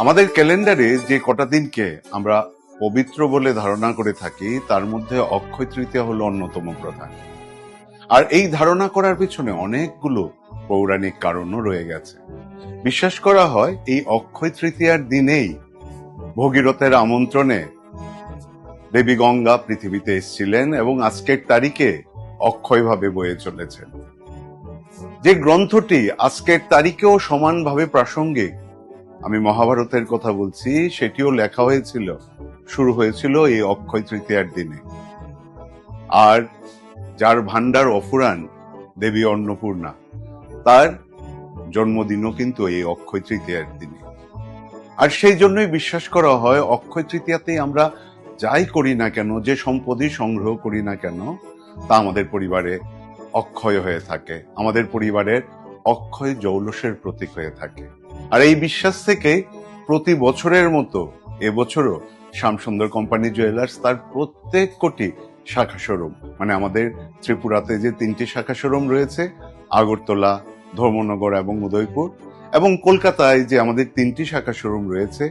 আমাদের ক্যালেন্ডারে যে কটা দিনকে আমরা পবিত্র বলে ধারণা করে থাকি তার মধ্যে অক্ষয় তৃতীয়া হলো অন্যতম প্রধান। আর এই ধারণা করার পিছনে অনেকগুলো পৌরাণিক কারণও রয়ে গেছে। বিশ্বাস করা হয় এই অক্ষয় তৃতীয়ার দিনেই ভগীরথের আমন্ত্রণে দেবী গঙ্গা পৃথিবীতে এসেছিলেন এবং আজকের তারিখে অক্ষয়ভাবে বয়ে চলেছেন। যে গ্রন্থটি আজকের তারিখেও সমানভাবে প্রাসঙ্গিক, আমি মহাভারতের কথা বলছি, সেটিও লেখা হয়েছিল, শুরু হয়েছিল এই অক্ষয় তৃতীয়ার দিনে। আর যার ভান্ডার অফুরান দেবী অন্নপূর্ণা, তার জন্মদিনও কিন্তু এই অক্ষয় তৃতীয়ার দিনে। আর সেই জন্যই বিশ্বাস করা হয় অক্ষয় তৃতীয়াতেই আমরা যাই করি না কেন, যে সম্পদই সংগ্রহ করি না কেন, তা আমাদের পরিবারে অক্ষয় হয়ে থাকে, আমাদের পরিবারের অক্ষয় জৌলসের প্রতীক হয়ে থাকে। আর এই বিশ্বাস থেকে প্রতি বছরের মতো এবছরও শ্যামসুন্দর কোম্পানি জুয়েলার্স তার প্রত্যেক কোটি শাখা শোরুম, মানে আমাদের ত্রিপুরাতে যে 3টি শাখা শোরুম রয়েছে, আগরতলা, ধর্মনগর এবং উদয়পুর, এবং কলকাতায় যে আমাদের 3টি শাখা শোরুম রয়েছে,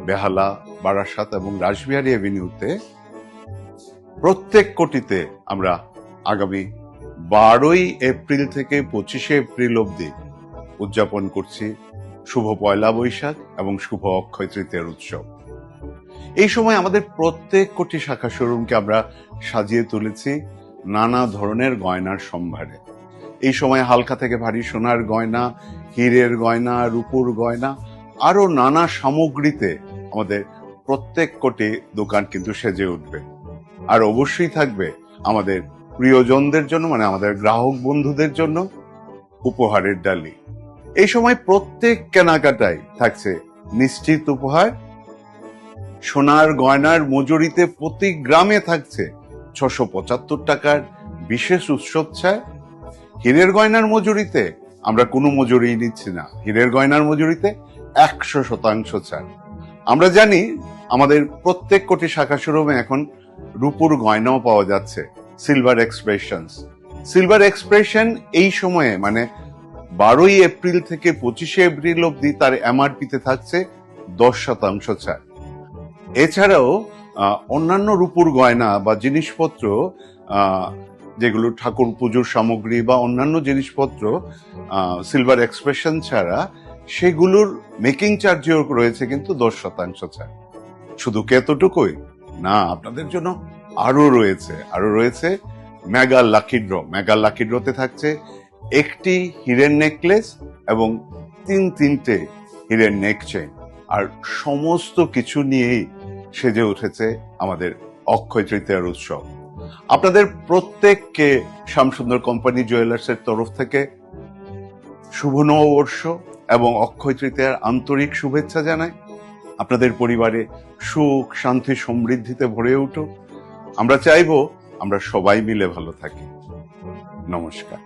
বেহালা, বারাসাত এবং রাসবিহারী এভিনিউতে, প্রত্যেক কোটিতে আমরা আগামী 12ই এপ্রিল থেকে 25শে এপ্রিল অব্দি উদযাপন করছি শুভ পয়লা বৈশাখ এবং শুভ অক্ষয় তৃতীয়ার উৎসব। এই সময় আমাদের প্রত্যেক কোটি শাখা শোরুমকে আমরা সাজিয়ে তুলেছি নানা ধরনের গয়নার সম্ভারে। এই সময় হালকা থেকে ভারী সোনার গয়না, হীরের গয়না, রূপোর গয়না, আরো নানা সামগ্রীতে আমাদের প্রত্যেক কোটি দোকান কিন্তু সেজে উঠবে। আর অবশ্যই থাকবে আমাদের প্রিয়জনদের জন্য, মানে আমাদের গ্রাহক বন্ধুদের জন্য উপহারের ডালি। এই সময় প্রত্যেক কেনাকাটায় থাকছে নিশ্চিত উপহার। সোনার গয়নার মজুরিতে প্রতি গ্রামে থাকছে 675 টাকার বিশেষ উৎসব ছাড়। হীরের গয়নার মজুরিতে আমরা কোনো মজুরি নিচ্ছি না, হীরের গয়নার মজুরিতে 100% ছাড়। আমরা জানি আমাদের প্রত্যেক কোটি শাখা শোরুমে এখন রূপুর গয়নাও পাওয়া যাচ্ছে, সিলভার এক্সপ্রেশন। সিলভার এক্সপ্রেশন এই সময়ে মানে 12ই এপ্রিল থেকে 25শে এপ্রিল অব্দি তার এমআরপিতে থাকছে 10% ছাড়। এছাড়াও অন্যান্য রূপুর গয়না বা জিনিসপত্র, যেগুলো ঠাকুর পুজোর সামগ্রী বা অন্যান্য জিনিসপত্র সিলভার এক্সপ্রেশন ছাড়া, সেগুলোর মেকিং চার্জেও রয়েছে কিন্তু 10% ছাড়। শুধু এতটুকুই না, আপনাদের জন্য আরো রয়েছে mega lucky draw. Mega lucky ড্রতে থাকছে একটি হীরের নেকলেস এবং 3টে হীরের নেক চেইন। আর সমস্ত কিছু নিয়েই সেজে উঠেছে আমাদের অক্ষয় তৃতীয়ার উৎসব। আপনাদের প্রত্যেককে শ্যামসুন্দর কোম্পানি জুয়েলার্স এর তরফ থেকে শুভ নববর্ষ এবং অক্ষয় তৃতীয়ার আন্তরিক শুভেচ্ছা জানাই। আপনাদের পরিবারে সুখ, শান্তি, সমৃদ্ধিতে ভরে উঠুক। আমরা চাইবো আমরা সবাই মিলে ভালো থাকি। নমস্কার।